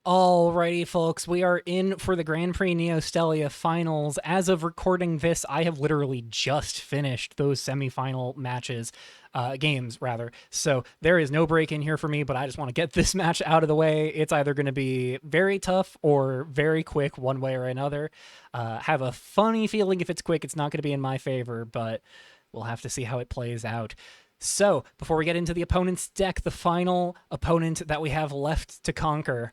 Alrighty, folks, we are in for the Grand Prix Neo Stehlia finals. As of recording this, I have literally just finished those semifinal matches, games rather. So there is no break in here for me, but I just want to get this match out of the way. It's either going to be very tough or very quick, one way or another. Have a funny feeling if it's quick, it's not going to be in my favor, but we'll have to see how it plays out. So, before we get into the opponent's deck, the final opponent that we have left to conquer,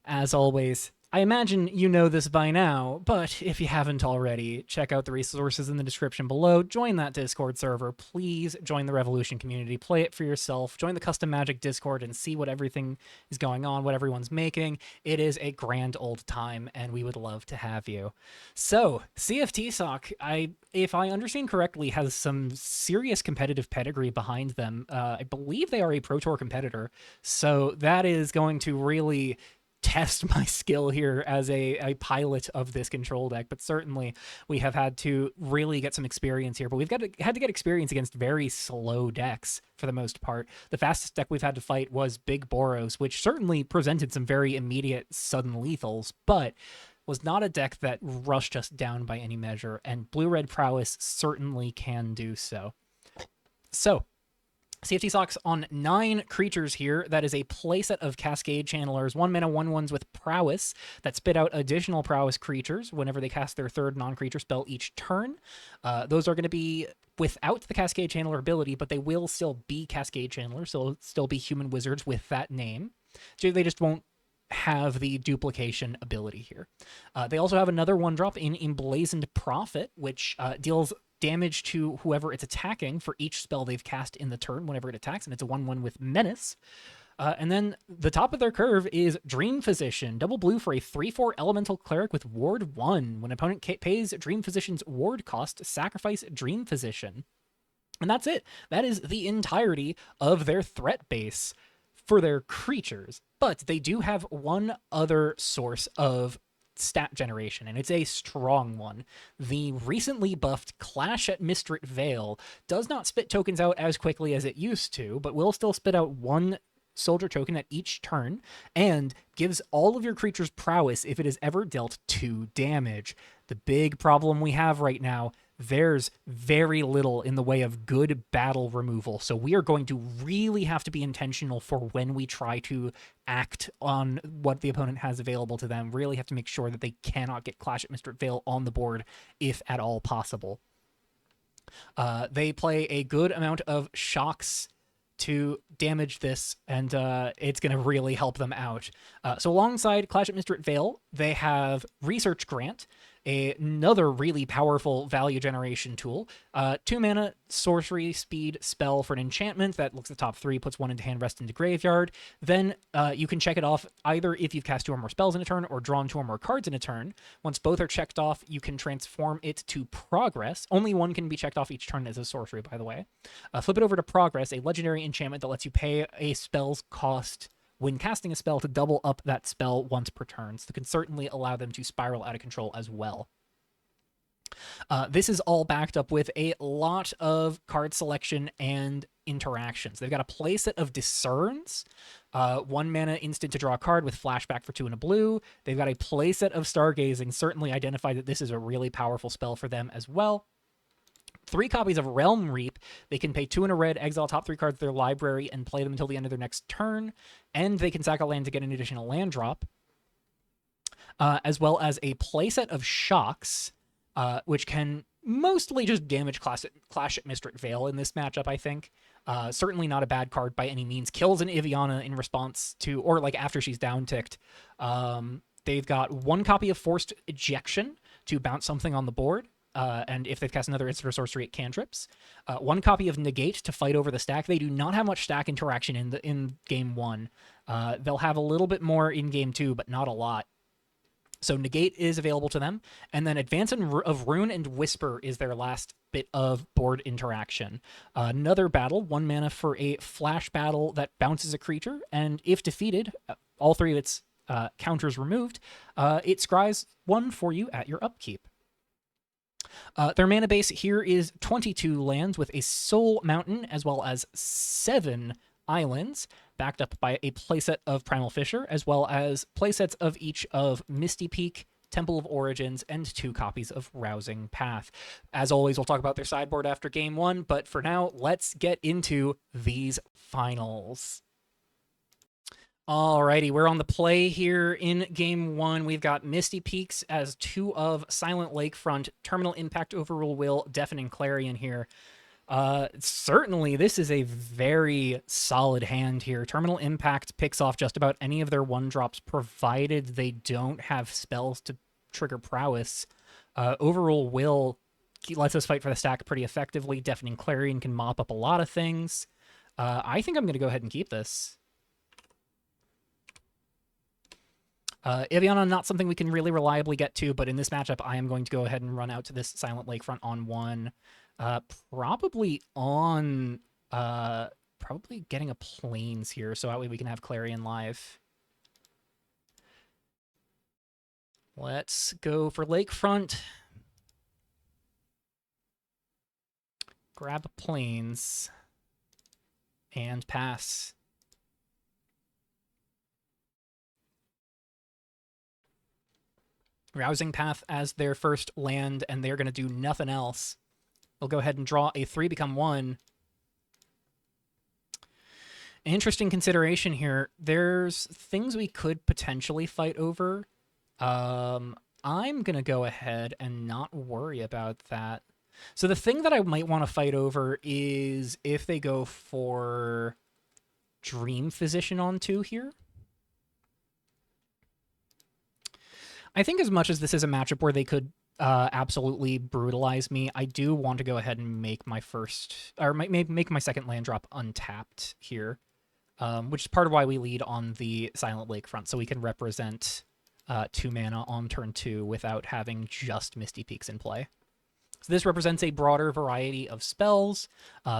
as always, I imagine you know this by now, but if you haven't already, check out the resources in the description below. Join that Discord server. Please join the Revolution community. Play it for yourself. Join the Custom Magic Discord and see what everything is going on, what everyone's making. It is a grand old time, and we would love to have you. So, CFT Sock, if I understand correctly, has some serious competitive pedigree behind them. I believe they are a Pro Tour competitor, so that is going to really test my skill here as a pilot of this control deck, but certainly we have had to really get some experience here. But we've had to get experience against very slow decks for the most part. The fastest deck we've had to fight was Big Boros, which certainly presented some very immediate sudden lethals, but was not a deck that rushed us down by any measure, and Blue-Red Prowess certainly can do so. So, CFT Sock's on 9 creatures here. That is a playset of Cascade Channelers, 1-mana 1/1s with Prowess that spit out additional Prowess creatures whenever they cast their third non-creature spell each turn. Those are going to be without the Cascade Channeler ability, but they will still be Cascade Channelers, so it'll still be human wizards with that name. So they just won't have the duplication ability here. They also have another 1-drop in Emblazoned Prophet, which deals damage to whoever it's attacking for each spell they've cast in the turn whenever it attacks, and it's a 1/1 with Menace. And then the top of their curve is Dream Physician, double blue for a 3/4 Elemental Cleric with Ward 1. When an opponent pays Dream Physician's ward cost, sacrifice Dream Physician. And that's it. That is the entirety of their threat base for their creatures. But they do have one other source of stat generation, and it's a strong one. The recently buffed Clash at Mistrit Vale does not spit tokens out as quickly as it used to, but will still spit out 1 soldier token at each turn, and gives all of your creatures prowess if it is ever dealt 2 damage. The big problem we have right now, there's very little in the way of good battle removal, so we are going to really have to be intentional for when we try to act on what the opponent has available to them. Really have to make sure that they cannot get Clash at Mistrit Vale on the board, if at all possible. They play a good amount of shocks to damage this, and it's going to really help them out. So alongside Clash at Mistrit Vale, they have Research Grant, another really powerful value generation tool. 2-mana sorcery speed spell for an enchantment that looks at the top 3, puts 1 into hand, rest into graveyard. Then you can check it off either if you've cast 2 or more spells in a turn or drawn 2 or more cards in a turn. Once both are checked off, you can transform it to Progress. Only 1 can be checked off each turn as a sorcery, by the way. Flip it over to Progress, a legendary enchantment that lets you pay a spell's cost when casting a spell to double up that spell once per turn. So it can certainly allow them to spiral out of control as well. This is all backed up with a lot of card selection and interactions. They've got a playset of Discerns, 1-mana instant to draw a card with flashback for 2 and a blue. They've got a playset of Stargazing, certainly identify that this is a really powerful spell for them as well. 3 copies of Realm Reap. They can pay 2 and a red, exile top 3 cards of their library, and play them until the end of their next turn. And they can sack a land to get an additional land drop. As well as a playset of Shocks, which can mostly just damage Clash at Mistrit Vale in this matchup, I think. Certainly not a bad card by any means. Kills an Iviana in response to, or like after she's down-ticked. They've got 1 copy of Forced Ejection to bounce something on the board. And if they've cast another instant or sorcery, it cantrips. 1 copy of Negate to fight over the stack. They do not have much stack interaction in game 1. They'll have a little bit more in game 2, but not a lot. So Negate is available to them. And then Advance of Rune and Whisper is their last bit of board interaction. Another battle, 1 mana for a flash battle that bounces a creature. And if defeated, all 3 of its counters removed, it scries 1 for you at your upkeep. Their mana base here is 22 lands with a Soul Mountain as well as 7 islands. backed up by a playset of Primal Fissure, as well as playsets of each of Misty Peak, Temple of Origins, and 2 copies of Rousing Path. As always, we'll talk about their sideboard after game 1, but for now, let's get into these finals. Alrighty, we're on the play here in game 1. We've got Misty Peaks as 2 of Silent Lakefront, Terminal Impact, Overrule Will, Deafening Clarion here. Certainly, this is a very solid hand here. Terminal Impact picks off just about any of their 1-drops, provided they don't have spells to trigger Prowess. Overrule Will lets us fight for the stack pretty effectively. Deafening Clarion can mop up a lot of things. I think I'm going to go ahead and keep this. Iviana, not something we can really reliably get to, but in this matchup, I am going to go ahead and run out to this Silent Lakefront on 1. Probably getting a Plains here, so that way we can have Clarion live. Let's go for Lakefront. Grab a Plains. And pass. Rousing Path as their first land, and they're going to do nothing else. They'll go ahead and draw a 3, become 1. Interesting consideration here. There's things we could potentially fight over. I'm going to go ahead and not worry about that. So the thing that I might want to fight over is if they go for Dream Physician on 2 here. I think as much as this is a matchup where they could absolutely brutalize me, I do want to go ahead and make my make my second land drop untapped here, which is part of why we lead on the Silent Lakefront, so we can represent 2 mana on turn 2 without having just Misty Peaks in play. So this represents a broader variety of spells.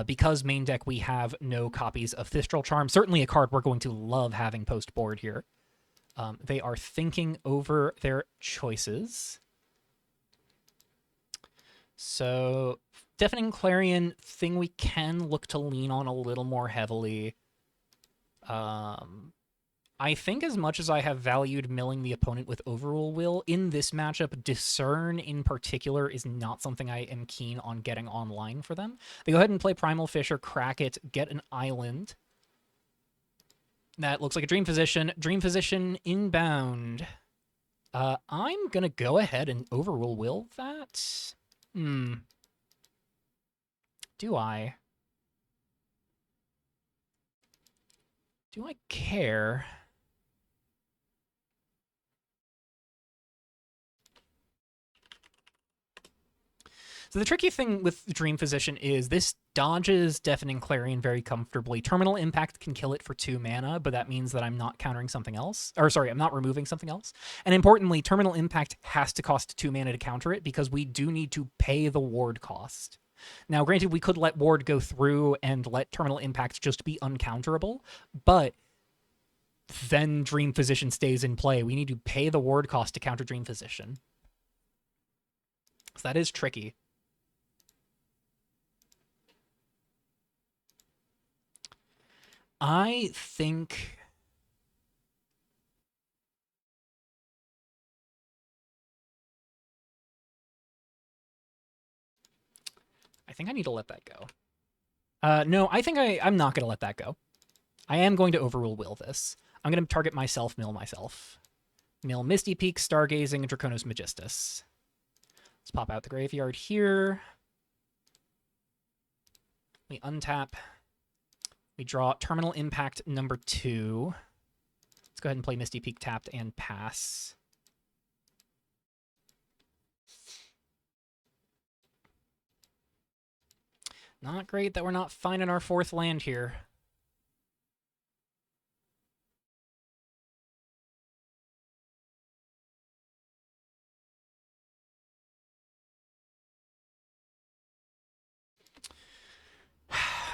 Because main deck we have no copies of Thistral Charm, certainly a card we're going to love having post-board here. They are thinking over their choices. So, Deafening Clarion, thing we can look to lean on a little more heavily. I think as much as I have valued milling the opponent with Overrule Will, in this matchup, Discern in particular is not something I am keen on getting online for them. They go ahead and play Primal Fissure, crack it, get an island. That looks like a Dream Physician. Dream Physician inbound. I'm going to go ahead and Overrule Will that. Do I? Do I care? So the tricky thing with Dream Physician is this dodges Deafening Clarion very comfortably. Terminal Impact can kill it for 2 mana, but that means that I'm not countering something else. Or sorry, I'm not removing something else. And importantly, Terminal Impact has to cost 2 mana to counter it because we do need to pay the ward cost. Now, granted, we could let ward go through and let Terminal Impact just be uncounterable, but then Dream Physician stays in play. We need to pay the ward cost to counter Dream Physician. So that is tricky. I think I need to let that go. No, I think I'm not going to let that go. I am going to Overrule Will this. I'm going to target myself, mill myself. Mill Misty Peak, Stargazing, and Draconos Magistus. Let's pop out the graveyard here. We untap. We draw Terminal Impact number 2. Let's go ahead and play Misty Peak tapped and pass. Not great that we're not finding our 4th land here.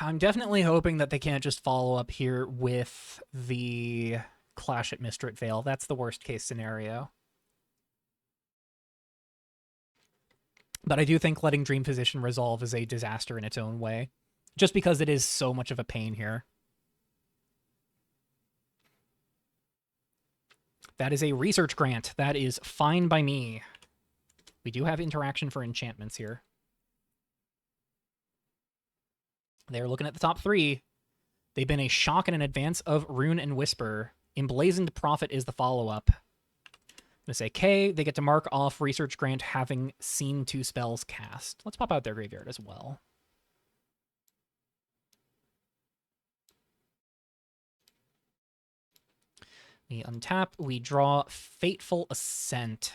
I'm definitely hoping that they can't just follow up here with the Clash at Mistrit Vale. That's the worst case scenario. But I do think letting Dream Physician resolve is a disaster in its own way, just because it is so much of a pain here. That is a research grant. That is fine by me. We do have interaction for enchantments here. They're looking at the top 3. They've been a shock and an advance of Rune and Whisper. Emblazoned Prophet is the follow-up. I'm going to say K. They get to mark off Research Grant having seen 2 spells cast. Let's pop out their graveyard as well. We untap. We draw Fateful Ascent.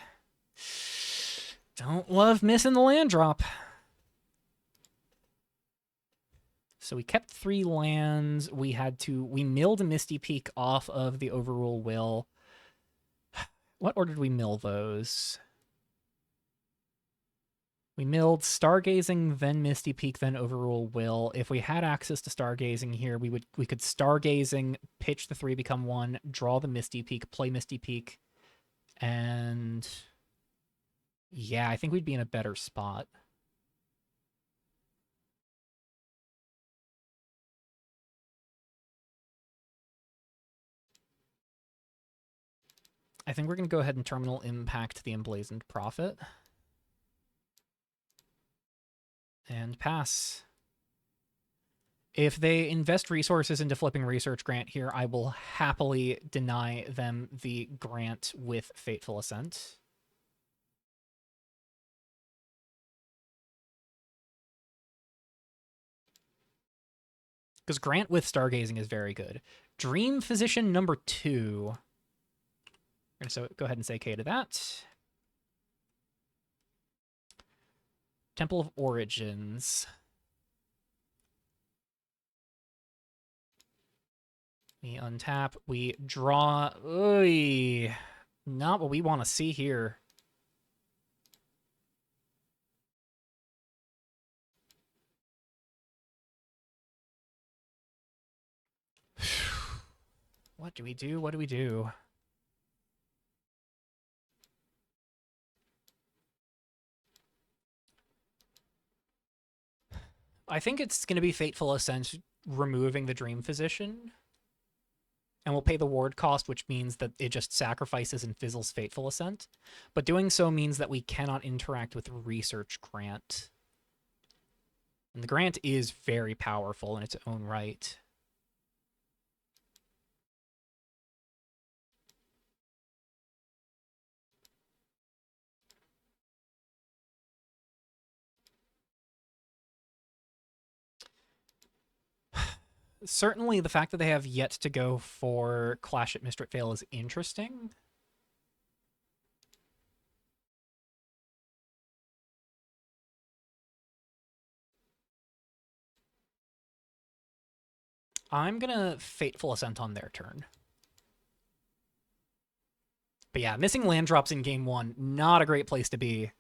Don't love missing the land drop. So we kept 3 lands. We milled Misty Peak off of the Overrule Will. What order did we mill those? We milled Stargazing, then Misty Peak, then Overrule Will. If we had access to Stargazing here, we could Stargazing, pitch the 3, become 1, draw the Misty Peak, play Misty Peak, and yeah, I think we'd be in a better spot. I think we're going to go ahead and Terminal Impact the Emblazoned Prophet. And pass. If they invest resources into flipping Research Grant here, I will happily deny them the grant with Fateful Ascent. Because Grant with Stargazing is very good. Dream Physician number 2. So go ahead and say K to that. Temple of Origins. We untap. We draw. Oy, not what we want to see here. What do we do? What do we do? I think it's going to be Fateful Ascent removing the Dream Physician. And we'll pay the ward cost, which means that it just sacrifices and fizzles Fateful Ascent. But doing so means that we cannot interact with Research Grant. And the grant is very powerful in its own right. Certainly, the fact that they have yet to go for Clash at Mistrit Vale is interesting. I'm going to Fateful Ascent on their turn. But yeah, missing land drops in game 1, not a great place to be.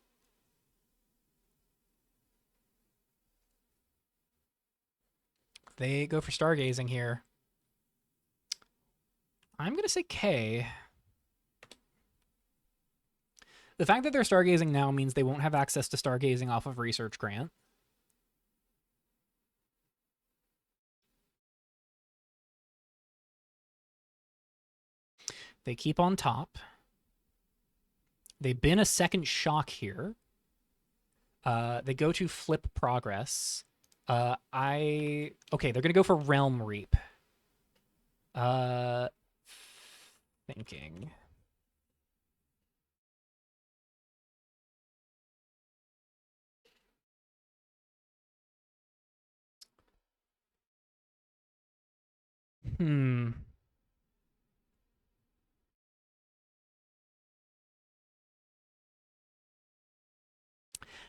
They go for Stargazing here. I'm going to say K. The fact that they're Stargazing now means they won't have access to Stargazing off of Research Grant. They keep on top. They bin a second shock here. They go to flip Progress. Okay, they're going to go for Realm Reap. Thinking.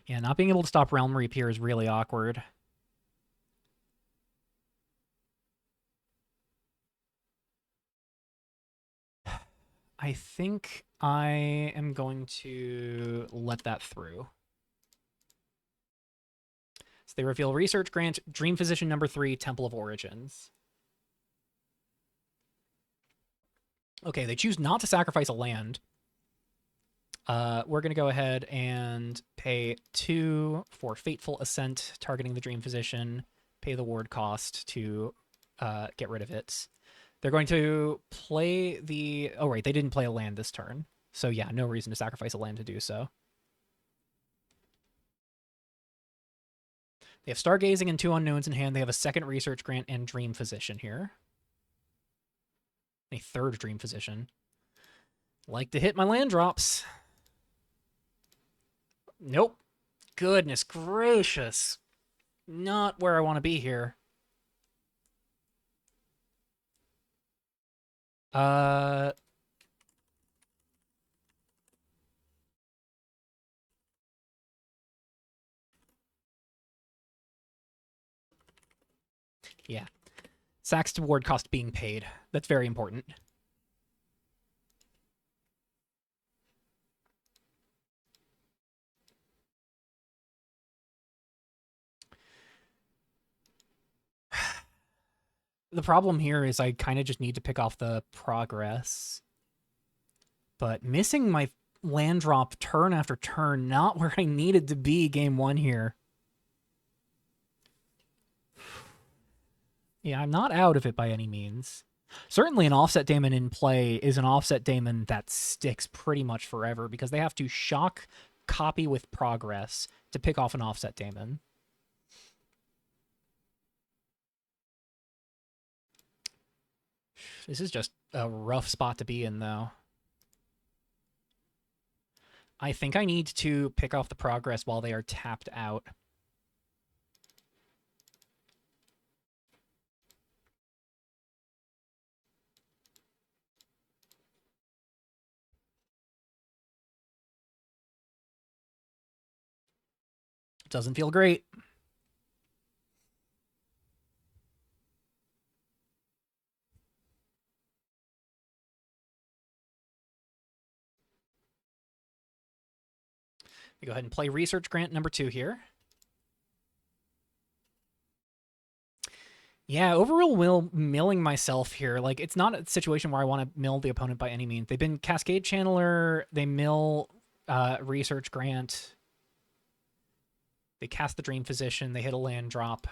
Yeah, not being able to stop Realm Reap here is really awkward. I think I am going to let that through. So they reveal Research Grant, Dream Physician number 3, Temple of Origins. Okay, they choose not to sacrifice a land. We're going to go ahead and pay 2 for Fateful Ascent, targeting the Dream Physician, pay the ward cost to get rid of it. They're going to play the... Oh, right, they didn't play a land this turn. So yeah, no reason to sacrifice a land to do so. They have Stargazing and 2 Unknowns in hand. They have a second Research Grant and Dream Physician here. A third Dream Physician. Like to hit my land drops. Nope. Goodness gracious. Not where I want to be here. Yeah. Sacks to ward cost being paid. That's very important. The problem here is I kind of just need to pick off the progress. But missing my land drop turn after turn, not where I needed to be game 1 here. Yeah, I'm not out of it by any means. Certainly an offset daemon in play is an offset daemon that sticks pretty much forever because they have to shock copy with progress to pick off an offset daemon. This is just a rough spot to be in, though. I think I need to pick off the progress while they are tapped out. Doesn't feel great. We go ahead and play Research Grant number 2 here. Yeah, overall milling myself here. Like, it's not a situation where I want to mill the opponent by any means. They've been Cascade Channeler, they mill Research Grant. They cast the Dream Physician, they hit a land drop.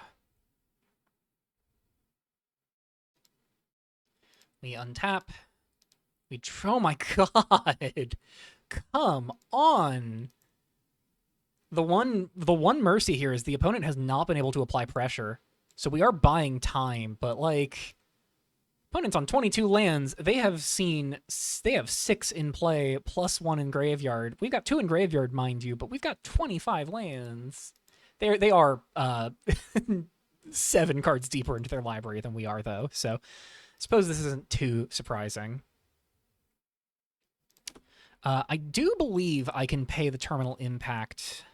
We untap. Oh my god. Come on. The one mercy here is the opponent has not been able to apply pressure. So we are buying time, but like opponents on 22 lands, they have 6 in play plus 1 in graveyard. We've got 2 in graveyard, mind you, but we've got 25 lands. They are 7 cards deeper into their library than we are, though. So I suppose this isn't too surprising. I do believe I can pay the Terminal Impact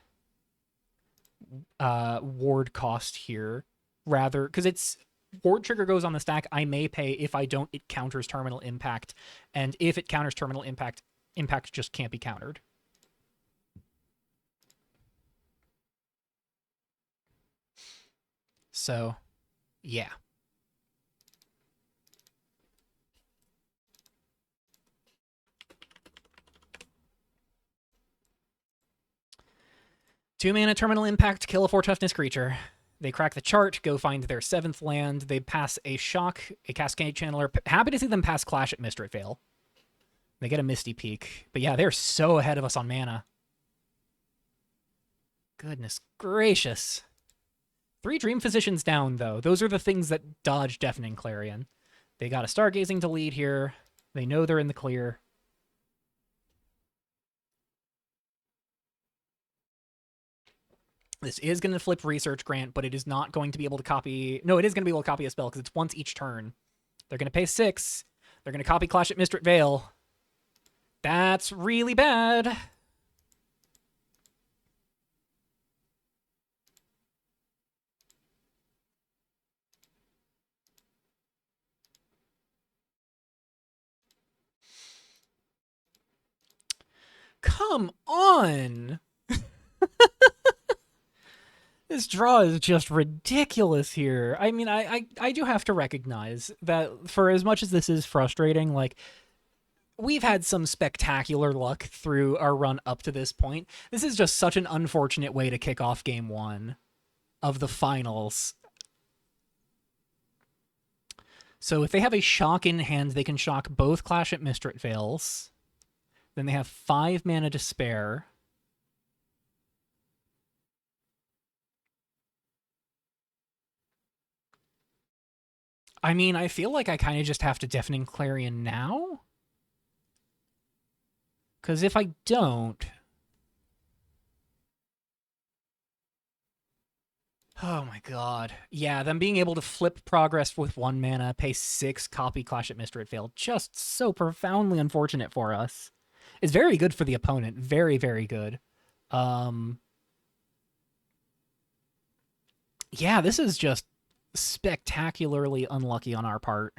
ward cost here. Rather, because it's ward trigger goes on the stack, I may pay. If I don't, it counters Terminal Impact, and if it counters Terminal Impact, impact just can't be countered. So, yeah. Two mana Terminal Impact, kill a 4 toughness creature. They crack the chart, go find their 7th land. They pass a Shock, a Cascade Channeler. Happy to see them pass Clash at Mistrit Vale. They get a Misty Peak. But yeah, they're so ahead of us on mana. Goodness gracious. 3 Dream Physicians down, though. Those are the things that dodge Deafening Clarion. They got a Stargazing to lead here. They know they're in the clear. This is going to flip Research Grant, but it is not going to be able to copy... No, it is going to be able to copy a spell because it's once each turn. They're going to pay 6. They're going to copy Clash at Mistrit Vale. That's really bad. Come on! This draw is just ridiculous here. I mean, I do have to recognize that for as much as this is frustrating, like, we've had some spectacular luck through our run up to this point. This is just such an unfortunate way to kick off game 1 of the finals. So if they have a shock in hand, they can shock both Clash at Mistrit Vales. Then they have 5 mana to spare. I mean, I feel like I kind of just have to Deafening Clarion now. Because if I don't... Oh my god. Yeah, them being able to flip Progress with 1 mana, pay 6, copy Clash at Mistrit Vale, just so profoundly unfortunate for us. It's very good for the opponent. Very, very good. Yeah, this is just spectacularly unlucky on our part.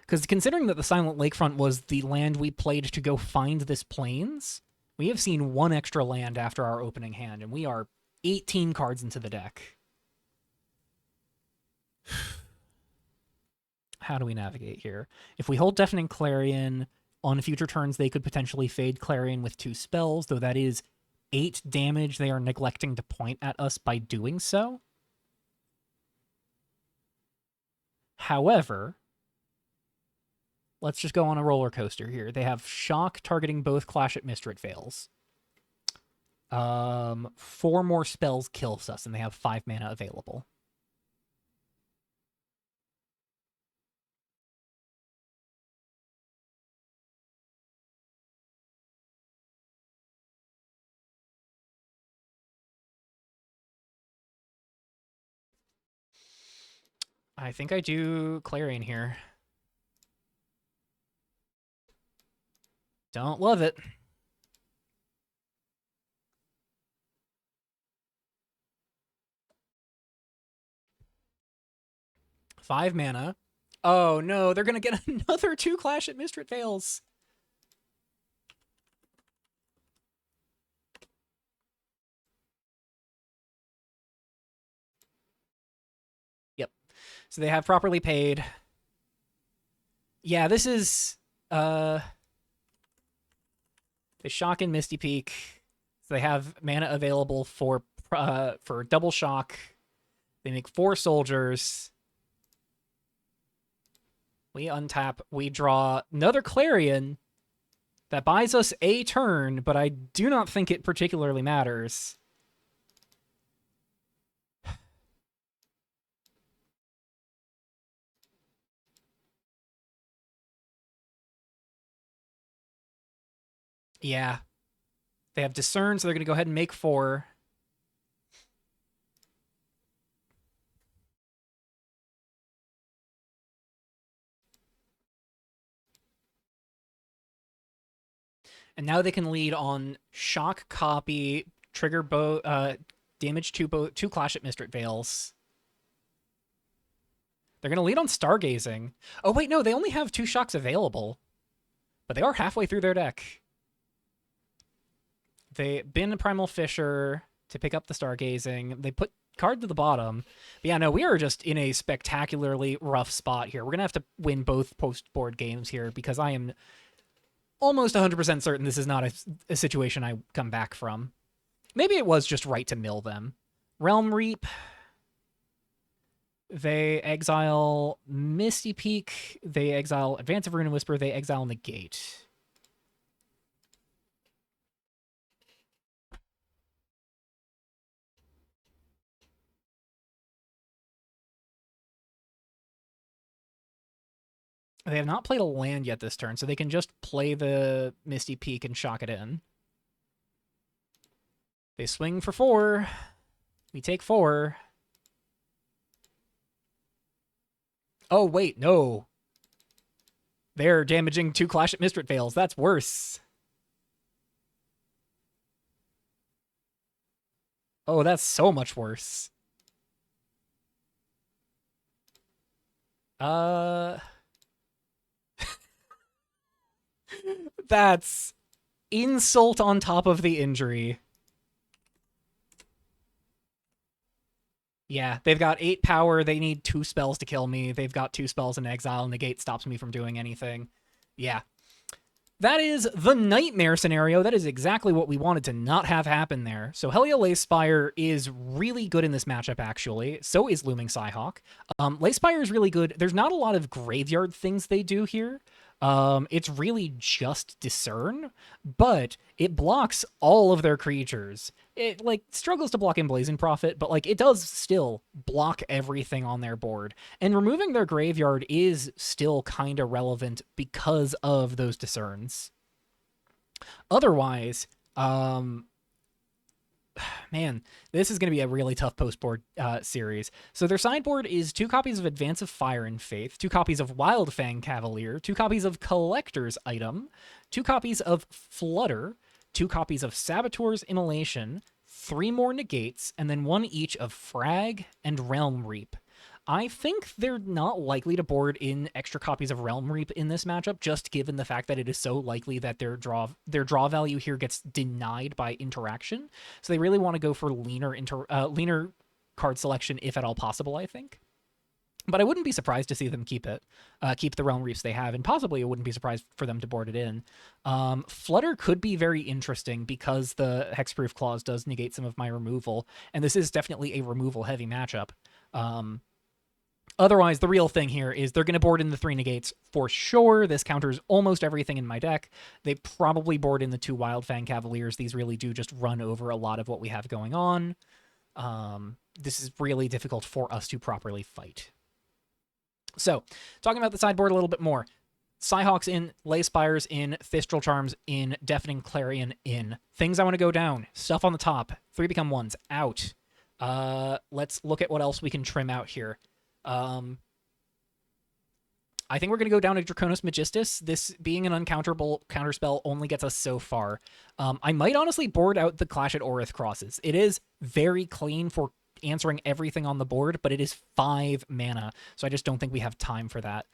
Because considering that the Silent Lakefront was the land we played to go find this Plains, we have seen 1 extra land after our opening hand, and we are 18 cards into the deck. How do we navigate here? If we hold Deafening Clarion, on future turns they could potentially fade Clarion with 2 spells, though that is 8 damage they are neglecting to point at us by doing so. However, let's just go on a roller coaster here. They have Shock targeting both Clash at Mistrit Vales. 4 more spells kills us, and they have 5 mana available. I think I do Clarion here. Don't love it. Five mana. Oh no, they're gonna get another 2 Clash at Mistrit Vales. Yep. So they have properly paid. Yeah, this is they shock in Misty Peak. So they have mana available for double shock. They make 4 soldiers. We untap. We draw another Clarion. That buys us a turn, but I do not think it particularly matters. Yeah. They have Discern, so they're going to go ahead and make 4. And now they can lead on Shock Copy, trigger damage 2 Clash at Mistrit Vales. They're going to lead on Stargazing. Oh, wait, no, they only have 2 shocks available. But they are halfway through their deck. They bin Primal Fisher to pick up the Stargazing. They put card to the bottom. But yeah, no, we are just in a spectacularly rough spot here. We're going to have to win both post-board games here because I am almost 100% certain this is not a situation I come back from. Maybe it was just right to mill them. Realm Reap. They exile Misty Peak. They exile Advance of Rune and Whisper. They exile Negate. They have not played a land yet this turn, so they can just play the Misty Peak and shock it in. They swing for 4. We take 4. Oh, wait, no. They're damaging 2 Clash at Mistrit Vales. That's worse. Oh, that's so much worse. That's insult on top of the injury. Yeah, they've got 8 power. They need 2 spells to kill me. They've got 2 spells in exile, and Negate stops me from doing anything. Yeah. that is the nightmare scenario. That is exactly what we wanted to not have happen there. So Helia Lacespire is really good in this matchup, actually. So is Looming Psyhawk. Lacespire is really good. There's not a lot of graveyard things they do here. It's really just Discern, but it blocks all of their creatures. It, like, struggles to block Emblazoned Prophet, but, like, it does still block everything on their board. And removing their graveyard is still kind of relevant because of those Discerns. Otherwise, man, this is going to be a really tough post-board series. So their sideboard is 2 copies of Advance of Fire and Faith, 2 copies of Wildfang Cavalier, 2 copies of Collector's Item, 2 copies of Flutter, 2 copies of Saboteur's Immolation, 3 more Negates, and then 1 each of Frag and Realm Reap. I think they're not likely to board in extra copies of Realm Reap in this matchup, just given the fact that it is so likely that their draw value here gets denied by interaction. So they really want to go for leaner card selection if at all possible, I think. But I wouldn't be surprised to see them keep the Realm Reaps they have, and possibly I wouldn't be surprised for them to board it in. Flutter could be very interesting because the Hexproof Clause does negate some of my removal, and this is definitely a removal-heavy matchup. Otherwise, the real thing here is they're going to board in the 3 Negates for sure. This counters almost everything in my deck. They probably board in the 2 Wildfang Cavaliers. These really do just run over a lot of what we have going on. This is really difficult for us to properly fight. So, talking about the sideboard a little bit more. Psyhawks in, Lacespires in, Thistral Charms in, Deafening Clarion in. Things I want to go down. Stuff on the top. 3 become 1s. Out. Let's look at what else we can trim out here. I think we're going to go down to Draconis Magistus. This being an uncounterable counterspell only gets us so far. I might honestly board out the Clash at Orith Crosses. It is very clean for answering everything on the board, but it is 5 mana, so I just don't think we have time for that.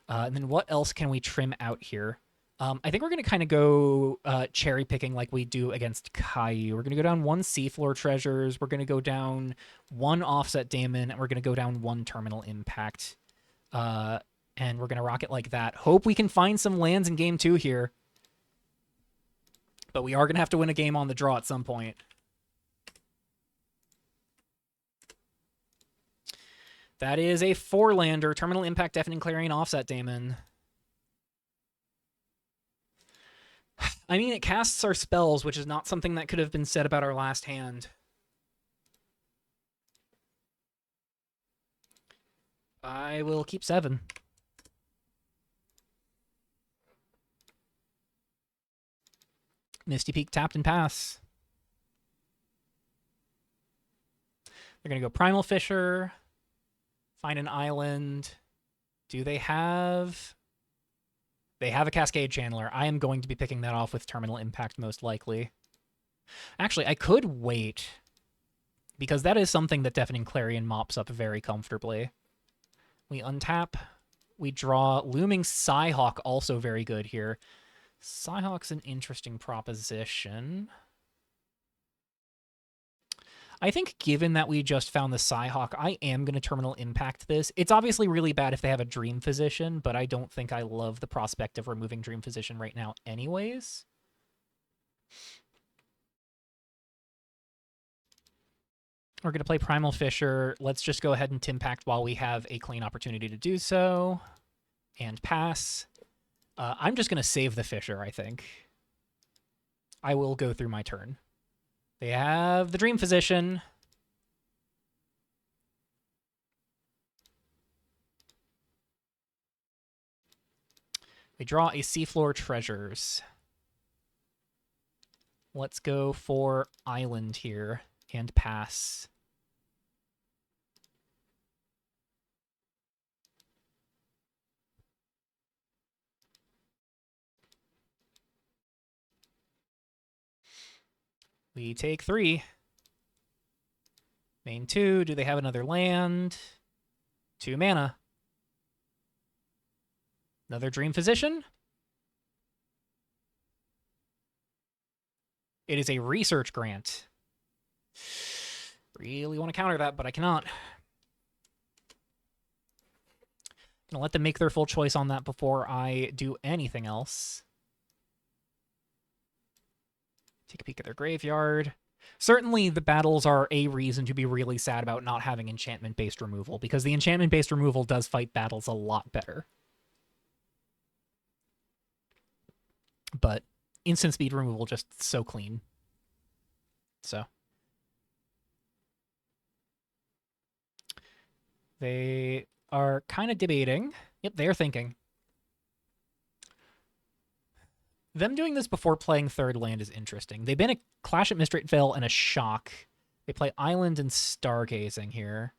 And then what else can we trim out here? I think we're going to kind of go cherry picking like we do against Caillou. We're going to go down 1 Seafloor Treasures. We're going to go down 1 Offset Daemon, and we're going to go down 1 Terminal Impact. And we're going to rock it like that. Hope we can find some lands in game 2 here. But we are going to have to win a game on the draw at some point. That is a 4-lander, Terminal Impact, Deafening Clarion, Offset Daemon. I mean, it casts our spells, which is not something that could have been said about our last hand. I will keep 7. Misty Peak tapped and pass. They're going to go Primal Fisher, find an island. Do they have... They have a Cascade Channeler. I am going to be picking that off with Terminal Impact most likely. Actually, I could wait, because that is something that Deafening Clarion mops up very comfortably. We untap. We draw Looming Psyhawk, also very good here. Psyhawk's an interesting proposition. I think given that we just found the Psyhawk, I am going to Terminal Impact this. It's obviously really bad if they have a Dream Physician, but I don't think I love the prospect of removing Dream Physician right now anyways. We're going to play Primal Fisher. Let's just go ahead and Timpact while we have a clean opportunity to do so. And pass. I'm just going to save the Fisher, I think. I will go through my turn. They have the Dream Physician. We draw a Seafloor Treasures. Let's go for Island here and pass. We take 3. Main 2. Do they have another land? 2 mana. Another Dream Physician. It is a Research Grant. Really want to counter that, but I cannot. Gonna let them make their full choice on that before I do anything else. Take a peek at their graveyard. Certainly, the battles are a reason to be really sad about not having enchantment-based removal, because the enchantment-based removal does fight battles a lot better. But instant speed removal just so clean. So they are kind of debating. Yep, they're thinking. Them doing this before playing third land is interesting. They've been a Clash at Mistrate Vale and a Shock. They play Island and Stargazing here.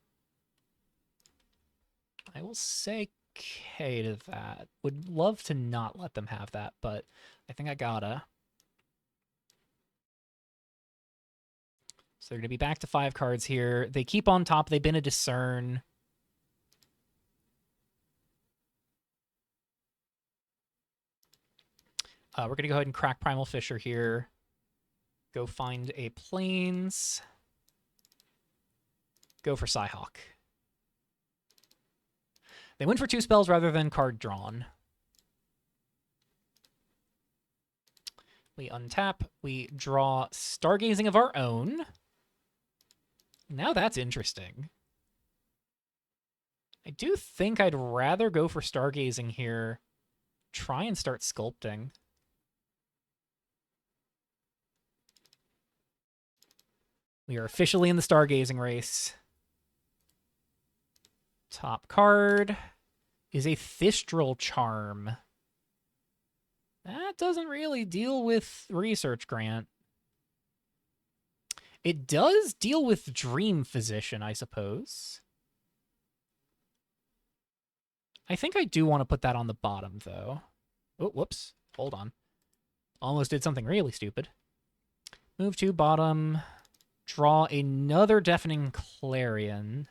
I will say K to that. Would love to not let them have that, but I think I gotta. So they're going to be back to 5 cards here. They keep on top. They've been a Discern. We're going to go ahead and crack Primal Fissure here. Go find a Plains. Go for Psyhawk. They went for 2 spells rather than card drawn. We untap. We draw Stargazing of our own. Now that's interesting. I do think I'd rather go for Stargazing here. Try and start sculpting. We are officially in the Stargazing race. Top card is a Thistral Charm. That doesn't really deal with Research Grant. It does deal with Dream Physician, I suppose. I think I do want to put that on the bottom, though. Oh, whoops. Hold on. Almost did something really stupid. Move to bottom. Draw another Deafening Clarion.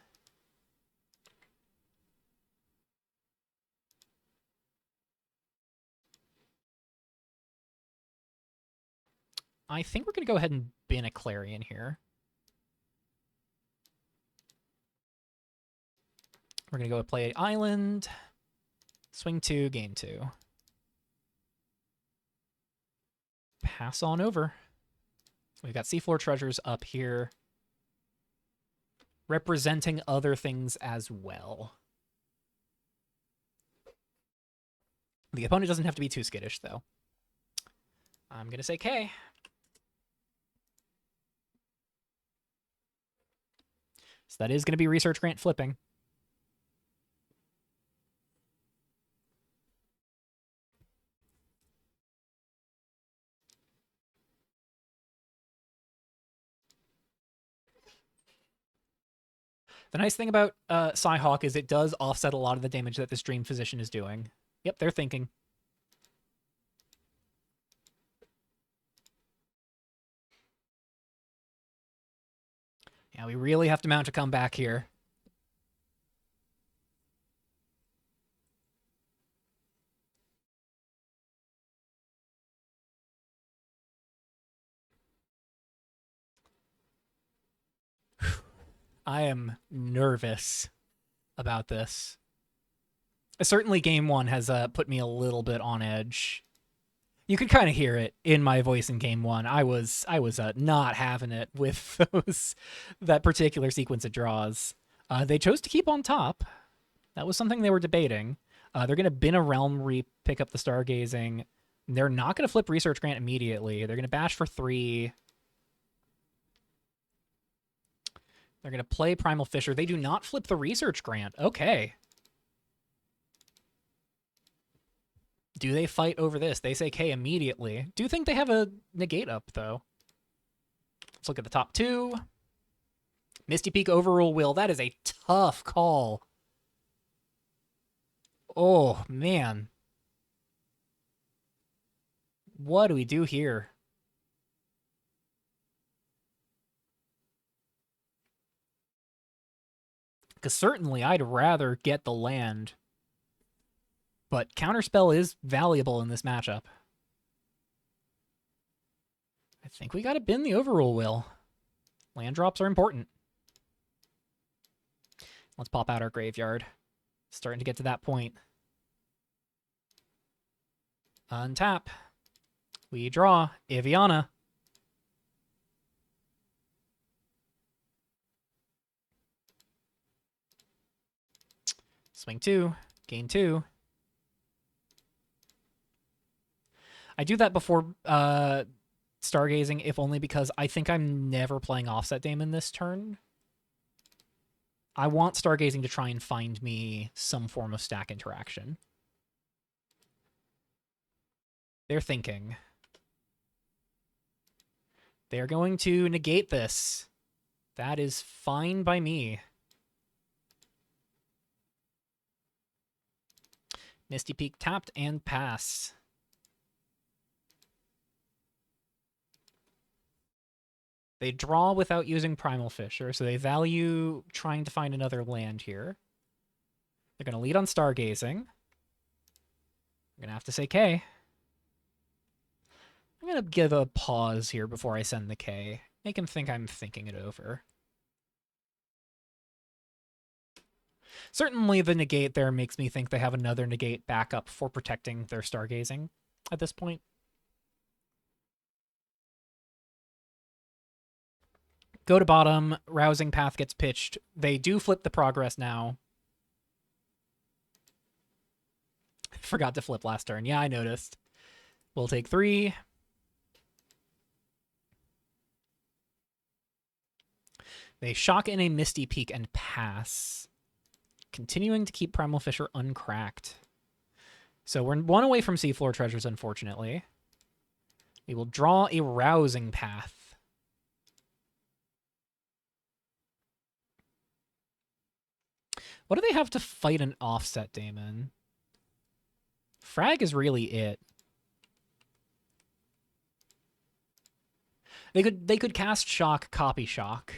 I think we're going to go ahead and bin a Clarion here. We're going to go play Island. Swing 2, gain 2. Pass on over. We've got Seafloor Treasures up here, representing other things as well. The opponent doesn't have to be too skittish, though. I'm going to say K. So that is going to be Research Grant flipping. The nice thing about Psyhawk is it does offset a lot of the damage that this Dream Physician is doing. Yep, they're thinking. Yeah, we really have to mount a comeback here. I am nervous about this. Certainly game 1 has put me a little bit on edge. You could kind of hear it in my voice in game 1. I was not having it with that particular sequence of draws. They chose to keep on top. That was something they were debating. They're going to bin a Realm Reap, pick up the Stargazing. They're not going to flip Research Grant immediately. They're going to bash for 3. They're going to play Primal Fissure. They do not flip the Research Grant. Okay. Do they fight over this? They say K immediately. Do think they have a negate up, though. Let's look at the top 2. Misty Peak Overrule Will. That is a tough call. Oh, man. What do we do here? Because certainly I'd rather get the land. But Counterspell is valuable in this matchup. I think we got to bin the Overrule Will. Land drops are important. Let's pop out our graveyard. Starting to get to that point. Untap. We draw Iviana. Swing 2, gain 2. I do that before Stargazing, if only because I think I'm never playing Offset Daemon this turn. I want Stargazing to try and find me some form of stack interaction. They're thinking. They're going to negate this. That is fine by me. Misty Peak tapped and pass. They draw without using Primal Fissure, so they value trying to find another land here. They're going to lead on Stargazing. I'm going to have to say K. I'm going to give a pause here before I send the K. Make him think I'm thinking it over. Certainly the negate there makes me think they have another negate backup for protecting their Stargazing at this point. Go to bottom, Rousing Path gets pitched. They do flip the Progress now. Forgot to flip last turn. Yeah, I noticed. We'll take 3. They shock in a Misty Peak and pass. Continuing to keep Primal Fissure uncracked. So we're 1 away from Seafloor Treasures, unfortunately. We will draw a Rousing Path. What do they have to fight an Offset Daemon? Frag is really it. They could cast Shock, copy Shock.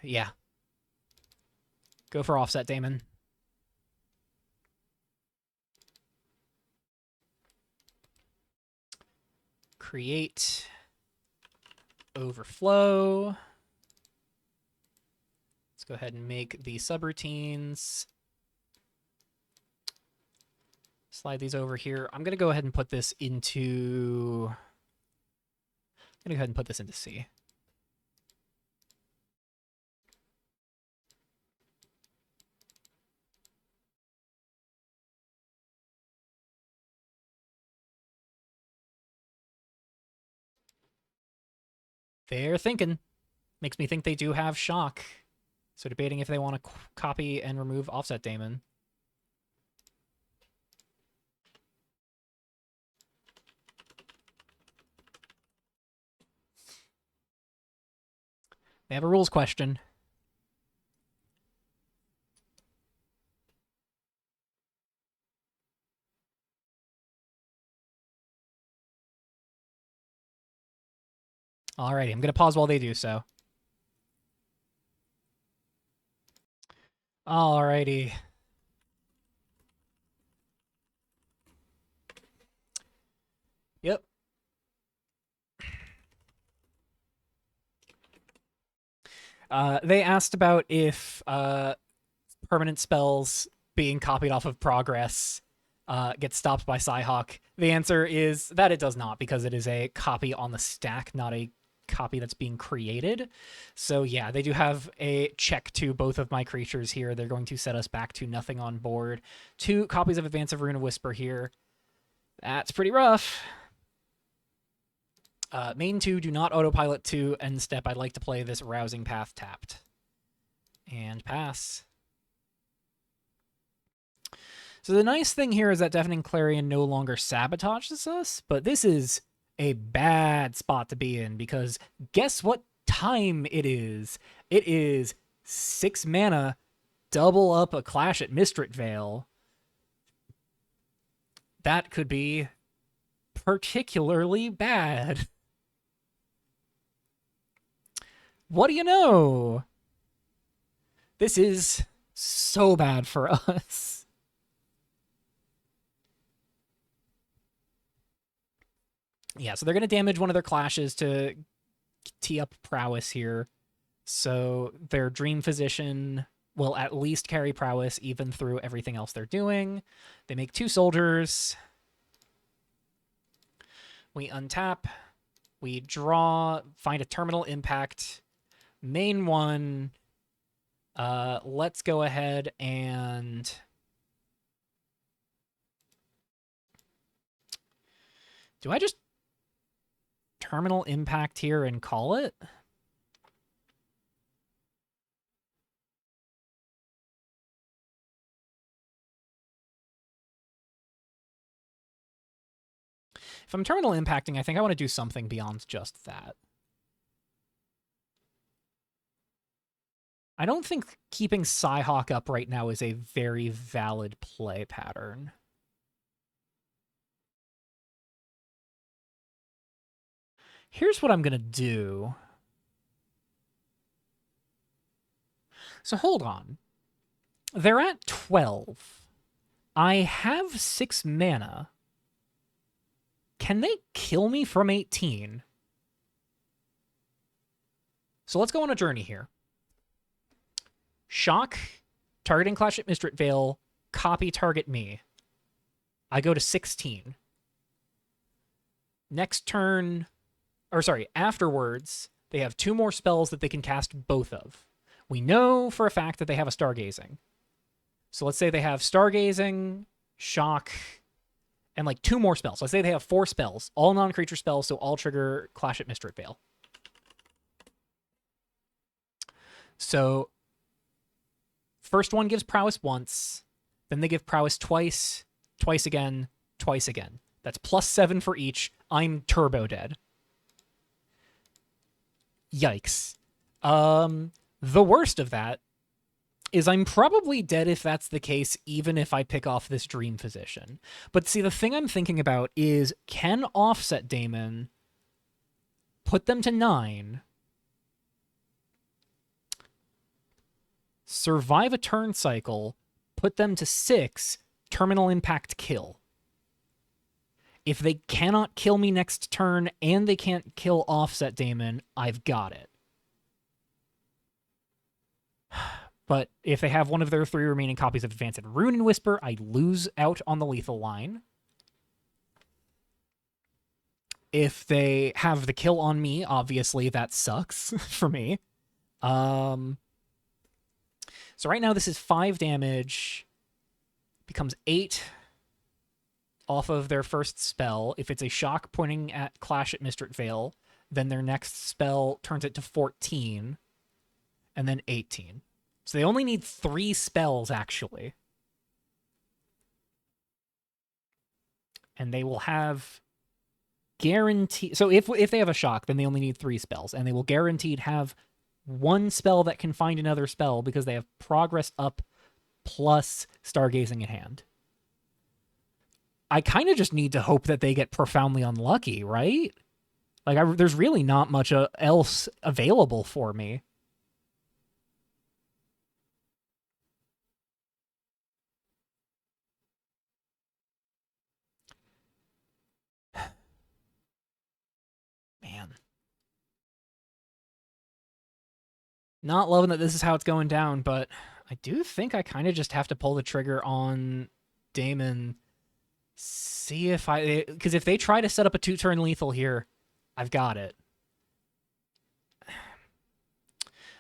Yeah. Go for Offset Daemon. Create Overflow. Let's go ahead and make the subroutines. Slide these over here. I'm going to go ahead and put this into... I'm going to go ahead and put this into C. They're thinking. Makes me think they do have Shock. So debating if they want to copy and remove Offset Daemon. They have a rules question. Alrighty, I'm going to pause while they do so. Alrighty. Yep. They asked about if permanent spells being copied off of Progress get stopped by Psyhawk. The answer is that it does not, because it is a copy on the stack, not a copy that's being created. So yeah, they do have a check to both of my creatures here. They're going to set us back to nothing on board. 2 copies of Advance of Rune of Whisper here. That's pretty rough. Main 2, do not autopilot to end step. I'd like to play this Rousing Path tapped. And pass. So the nice thing here is that Deafening Clarion no longer sabotages us, but this is a bad spot to be in, because guess what time it is? It is 6 mana, double up a Clash at Mistrit Vale. That could be particularly bad. What do you know? This is so bad for us. Yeah, so they're going to damage one of their Clashes to tee up Prowess here. So their Dream Physician will at least carry Prowess even through everything else they're doing. They make 2 soldiers. We untap. We draw, find a terminal impact. Main one. Let's go ahead and... Do I just terminal impact here and call it? If I'm terminal impacting, I think I want to do something beyond just that. I don't think keeping Psyhawk up right now is a very valid play pattern. Here's what I'm going to do. So hold on. They're at 12. I have 6 mana. Can they kill me from 18? So let's go on a journey here. Shock, targeting Clash at Mistrit Vale, copy target me. I go to 16. Next turn, or sorry, afterwards, they have 2 more spells that they can cast both of. We know for a fact that they have a Stargazing. So let's say they have Stargazing, Shock, and like 2 more spells. Let's say they have 4 spells, all non-creature spells, so all trigger Clash at Mistrit Vale. So first one gives Prowess once, then they give Prowess twice, twice again, twice again. That's +7 for each. I'm turbo dead. Yikes. The worst of that is I'm probably dead if that's the case, even if I pick off this Dream Physician. But see, the thing I'm thinking about is, can Offset Daemon put them to 9, survive a turn cycle, put them to 6, terminal impact kill? If they cannot kill me next turn and they can't kill Offset Daemon, I've got it. But if they have one of their 3 remaining copies of Advanced Rune and Whisper, I lose out on the lethal line. If they have the kill on me, obviously that sucks for me. So right now this is 5 damage. Becomes 8 off of their first spell. If it's a shock pointing at Clash at Mistrit Vale, then their next spell turns it to 14. And then 18. So they only need 3 spells, actually. And they will have guaranteed... So if they have a shock, then they only need 3 spells. And they will guaranteed have 1 spell that can find another spell because they have progress up plus Stargazing in hand. I kind of just need to hope that they get profoundly unlucky, right? Like, there's really not much else available for me. Man. Not loving that this is how it's going down, but I do think I kind of just have to pull the trigger on Daemon. See if because if they try to set up a 2-turn lethal here, I've got it.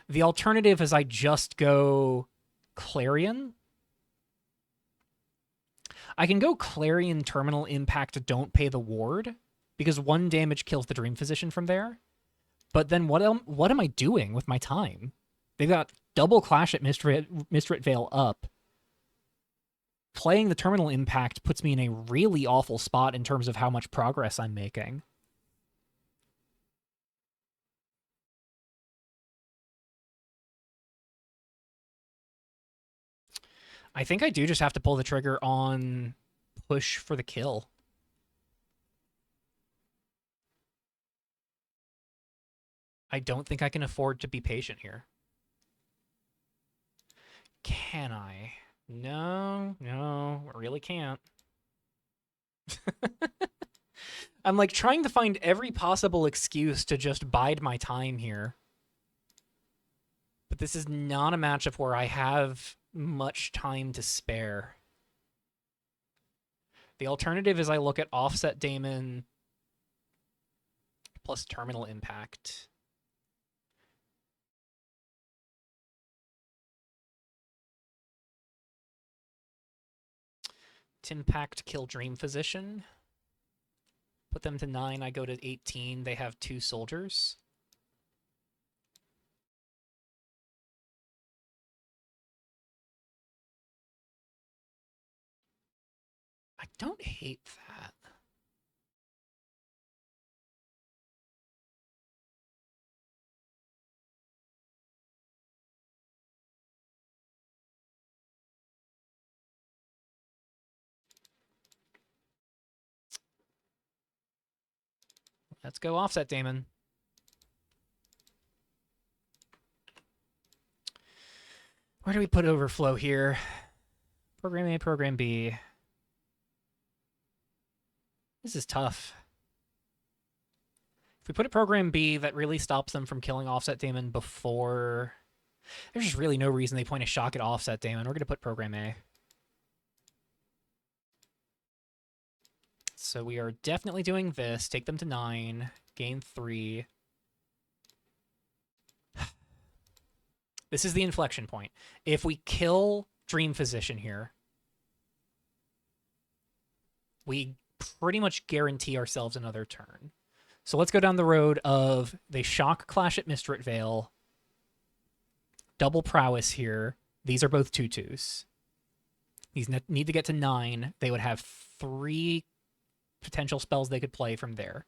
The alternative is I just go Clarion. I can go Clarion Terminal Impact, don't pay the ward, because 1 damage kills the Dream Physician from there. But then what am I doing with my time? They've got double Clash at Mistrit Vale up. Playing the Terminal Impact puts me in a really awful spot in terms of how much progress I'm making. I think I do just have to pull the trigger on push for the kill. I don't think I can afford to be patient here. Can I? No, I really can't. I'm like trying to find every possible excuse to just bide my time here. But but this is not a matchup where I have much time to spare. The alternative is I look at Offset Daemon plus Terminal Impact. Timpact, kill Dream Physician. Put them to 9, I go to 18. They have 2 soldiers. I don't hate that. Let's go Offset Daemon. Where do we put Overflow here? Program A, Program B. This is tough. If we put a Program B, that really stops them from killing Offset Daemon before... There's just really no reason they point a shock at Offset Daemon. We're going to put Program A. So we are definitely doing this. Take them to 9. Gain 3. This is the inflection point. If we kill Dream Physician here, we pretty much guarantee ourselves another turn. So let's go down the road of they shock Clash at Mistrit Vale, double Prowess here. These are both 2/2s. These need to get to 9. They would have 3 potential spells they could play from there.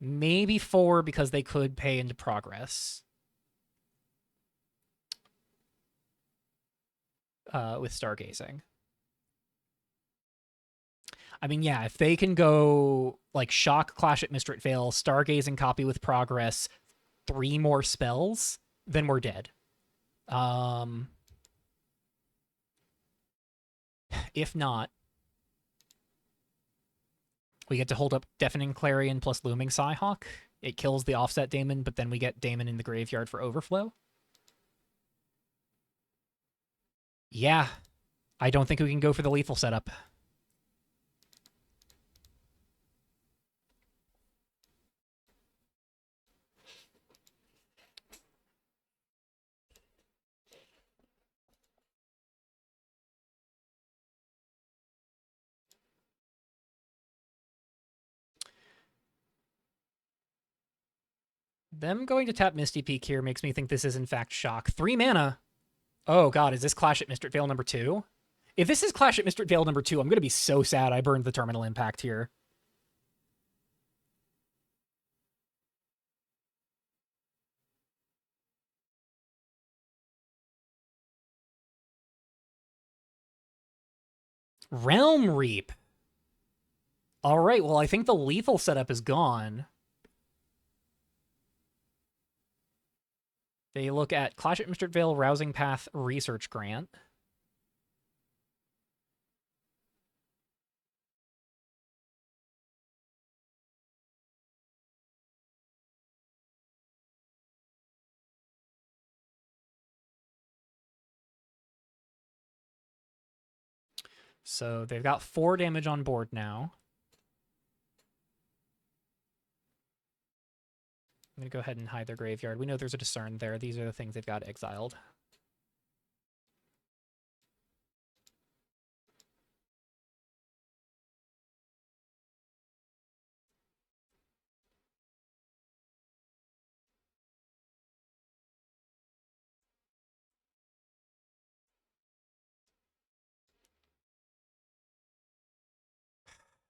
Maybe 4 because they could pay into Progress. With Stargazing. I mean, yeah, if they can go like shock Clash at Mistrit Vale, Stargazing, copy with Progress, 3 more spells, then we're dead. If not, we get to hold up Deafening Clarion plus Looming Psyhawk. It kills the Offset Daemon, but then we get Daemon in the graveyard for Overflow. Yeah, I don't think we can go for the lethal setup. Them going to tap Misty Peak here makes me think this is in fact shock. 3 mana. Oh god, is this Clash at Mistrit Vale number 2? If this is Clash at Mistrit Vale number 2, I'm going to be so sad I burned the Terminal Impact here. Realm Reap. All right, well, I think the lethal setup is gone. They look at Clash at Mistrit Vale, Rousing Path, Research Grant. So they've got 4 damage on board now. I'm going to go ahead and hide their graveyard. We know there's a Discern there. These are the things they've got exiled.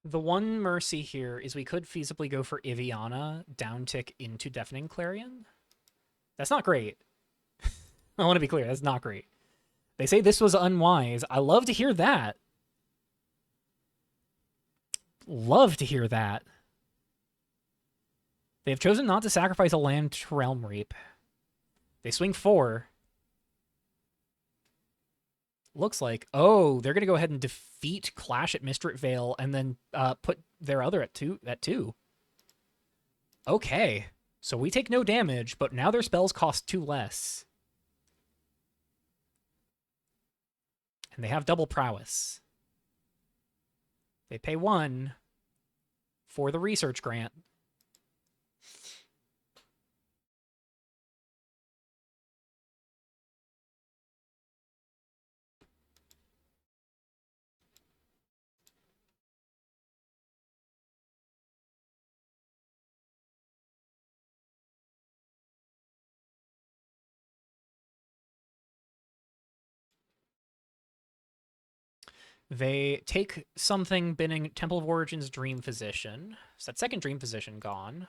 The one mercy here is we could feasibly go for Iviana, downtick into Deafening Clarion. That's not great. I want to be clear, that's not great. They say this was unwise. I love to hear that. Love to hear that. They have chosen not to sacrifice a land to Realm Reap. They swing 4. Looks like, oh, they're going to go ahead and defeat Clash at Mistrit Vale and then put their other at 2. Okay. So we take no damage, but now their spells cost 2 less. And they have double prowess. They pay 1 for the research grant. They take something binning Temple of Origins Dream Physician. So that second Dream Physician gone.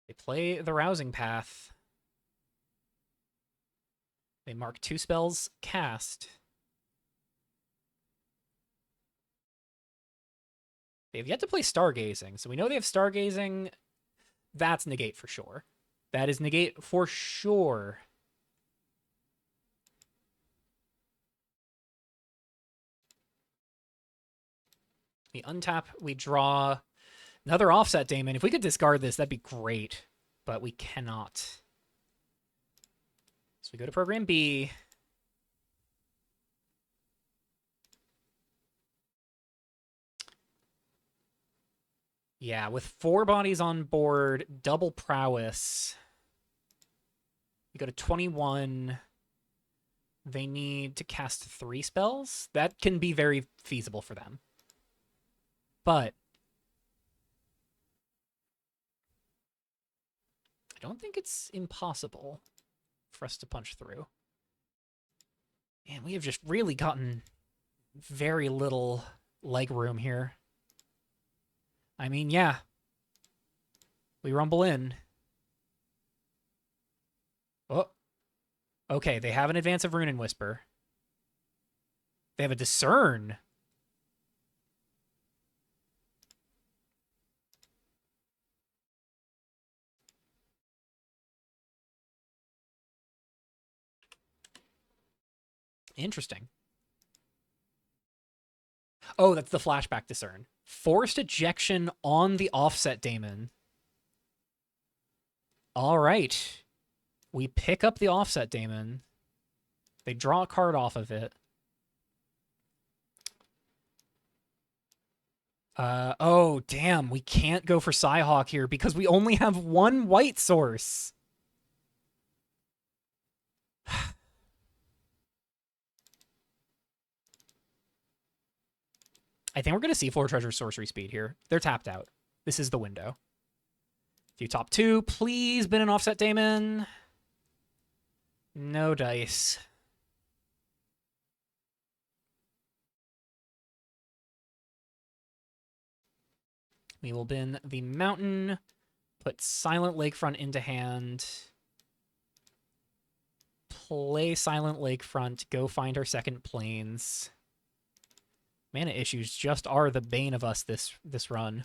They play the Rousing Path. They mark 2 spells cast. They have yet to play Stargazing, so we know they have Stargazing. That's negate for sure. That is negate for sure. We untap, we draw another Offset Daemon. If we could discard this, that'd be great, but we cannot. So we go to program B. Yeah, with 4 bodies on board, double prowess. We go to 21. They need to cast 3 spells. That can be very feasible for them. But I don't think it's impossible for us to punch through. Man, we have just really gotten very little leg room here. I mean, yeah. We rumble in. Oh. Okay, they have an advance of Rune and Whisper. They have a Discern. Interesting. Oh, that's the flashback Discern. Forced ejection on the Offset Daemon. All right. We pick up the Offset Daemon. They draw a card off of it. Oh, damn. We can't go for Psyhawk here because we only have 1 white source. I think we're going to see Floor Treasure Sorcery Speed here. They're tapped out. This is the window. If you top 2, please bin an Offset Daemon. No dice. We will bin the Mountain, put Silent Lakefront into hand, play Silent Lakefront, go find our second Plains. Mana issues just are the bane of us this run.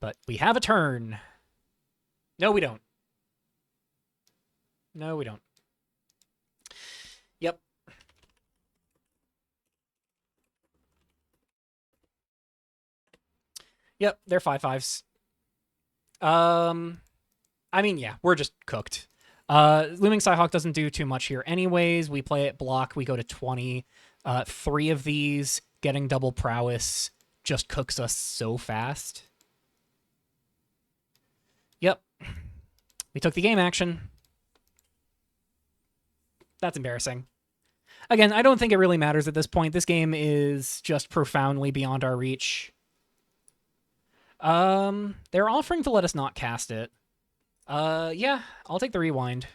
But we have a turn. No, we don't. No, we don't. Yep. Yep, they're 5/5s. I mean, yeah, we're just cooked. Looming Psyhawk doesn't do too much here anyways. We play it block, we go to 20. 3 of these, getting double prowess, just cooks us so fast. Yep. We took the game action. That's embarrassing. Again, I don't think it really matters at this point. This game is just profoundly beyond our reach. They're offering to let us not cast it. Yeah, I'll take the rewind.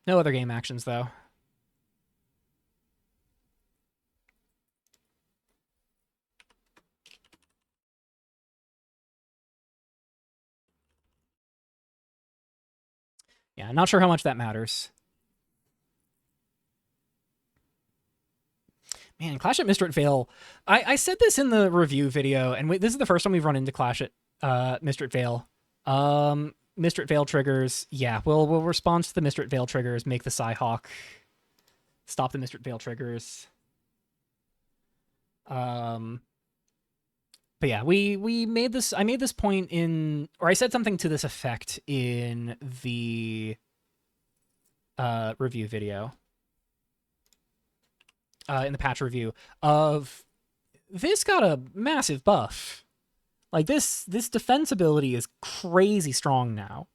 No other game actions, though. Yeah, not sure how much that matters. Man, Clash at Mistrit Vale. I said this in the review video, and this is the first time we've run into Clash at Mistrit Vale. Mistrit Veil triggers. Yeah, we'll respond to the Mistrit Veil triggers, make the Psyhawk, stop the Mistrit Veil triggers. But yeah, we made this. I made this point in, or I said something to this effect in the review video, in the patch review of this got a massive buff. Like this defense ability is crazy strong now.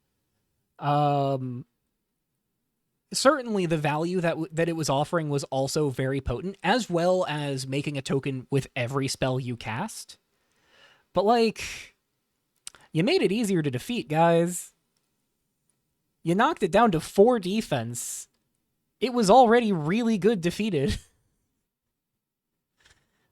Certainly the value that it was offering was also very potent, as well as making a token with every spell you cast. But, like, you made it easier to defeat, guys. You knocked it down to 4 defense. It was already really good defeated.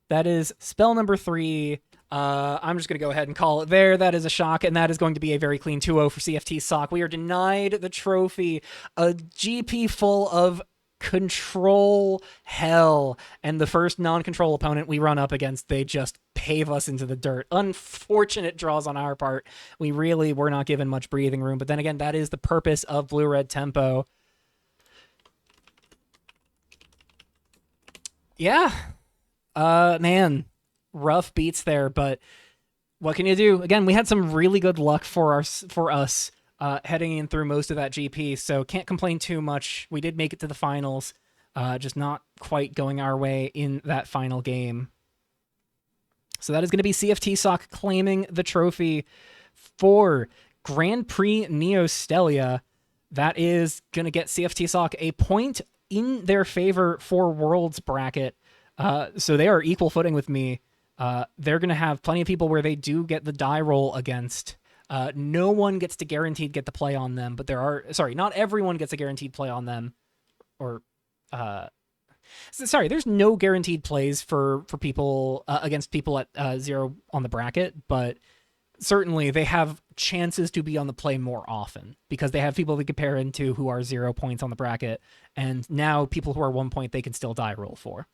That is spell number 3. I'm just going to go ahead and call it there. That is a shock, and that is going to be a very clean 2-0 for CFT Sock. We are denied the trophy. A GP full of control hell, and the first non-control opponent we run up against, they just pave us into the dirt. Unfortunate draws on our part. We really were not given much breathing room, but then again, that is the purpose of blue-red tempo. Yeah. Man, rough beats there, but what can you do? Again, we had some really good luck for us heading in through most of that GP, so can't complain too much. We did make it to the finals, just not quite going our way in that final game. So that is going to be CFT Sock claiming the trophy for Grand Prix Neo Stehlia. That is going to get CFT Sock a point in their favor for Worlds bracket. So they are equal footing with me. They're going to have plenty of people where they do get the die roll against. No one gets to guaranteed get the play on them, but not everyone gets a guaranteed play on them. Or, there's no guaranteed plays for people against people at 0 on the bracket, but certainly they have chances to be on the play more often because they have people they compare into who are 0 points on the bracket, and now people who are 1 point they can still die roll for.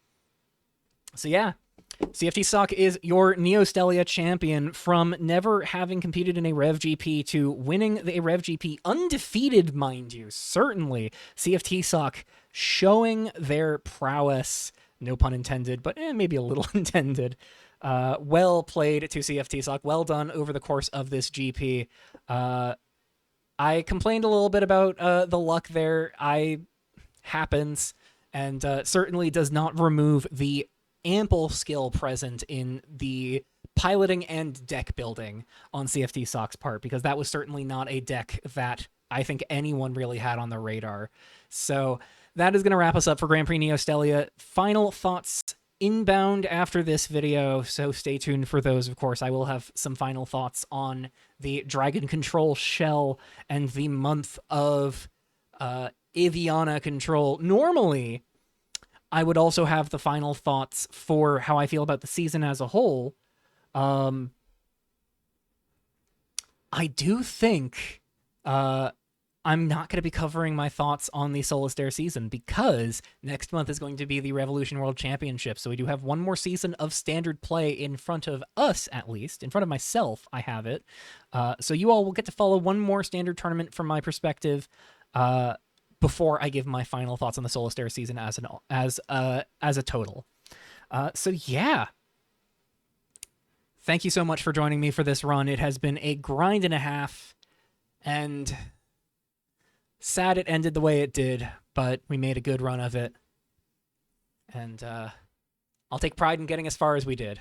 So yeah, CFT Sock is your Neo Stehlia champion, from never having competed in a REV GP to winning the REV GP undefeated, mind you. Certainly, CFT Sock showing their prowess, no pun intended, but maybe a little intended. Well played to CFT Sock. Well done over the course of this GP. I complained a little bit about the luck there. Happens, and certainly does not remove the ample skill present in the piloting and deck building on CFT Sock's part, because that was certainly not a deck that I think anyone really had on the radar. So that is going to wrap us up for Grand Prix Neo Stehlia. Final thoughts inbound after this video, so stay tuned for those. Of course, I will have some final thoughts on the Dragon Control Shell and the month of Iviana Control. Normally, I would also have the final thoughts for how I feel about the season as a whole. I do think I'm not going to be covering my thoughts on the Solitaire season, because next month is going to be the Revolution World Championship. So we do have one more season of standard play in front of us, at least. In front of myself, I have it. So you all will get to follow one more standard tournament from my perspective, before I give my final thoughts on the Solitaire season as a total. So yeah. Thank you so much for joining me for this run. It has been a grind and a half, and sad it ended the way it did, but we made a good run of it. And I'll take pride in getting as far as we did.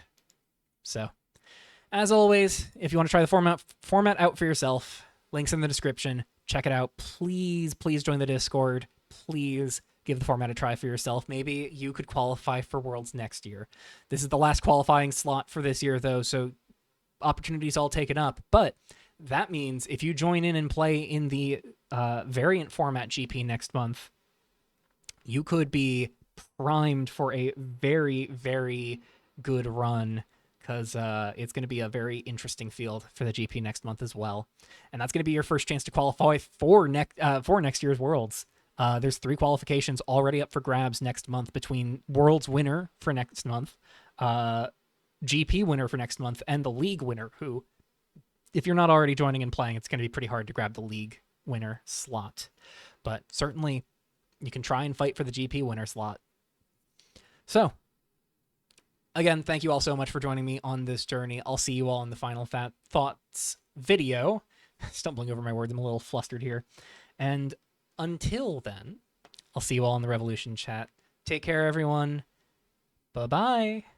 So, as always, if you want to try the format out for yourself, links in the description. Check it out. Please, please join the Discord. Please give the format a try for yourself. Maybe you could qualify for Worlds next year. This is the last qualifying slot for this year, though, so opportunities all taken up. But that means if you join in and play in the variant format GP next month, you could be primed for a very, very good run, because it's going to be a very interesting field for the GP next month as well. And that's going to be your first chance to qualify for next year's Worlds. There's 3 qualifications already up for grabs next month between Worlds winner for next month, GP winner for next month, and the League winner, who if you're not already joining and playing, it's going to be pretty hard to grab the league winner slot. But certainly you can try and fight for the GP winner slot. So again, thank you all so much for joining me on this journey. I'll see you all in the final thoughts video. Stumbling over my words, I'm a little flustered here. And until then, I'll see you all in the Revolution chat. Take care, everyone. Bye-bye.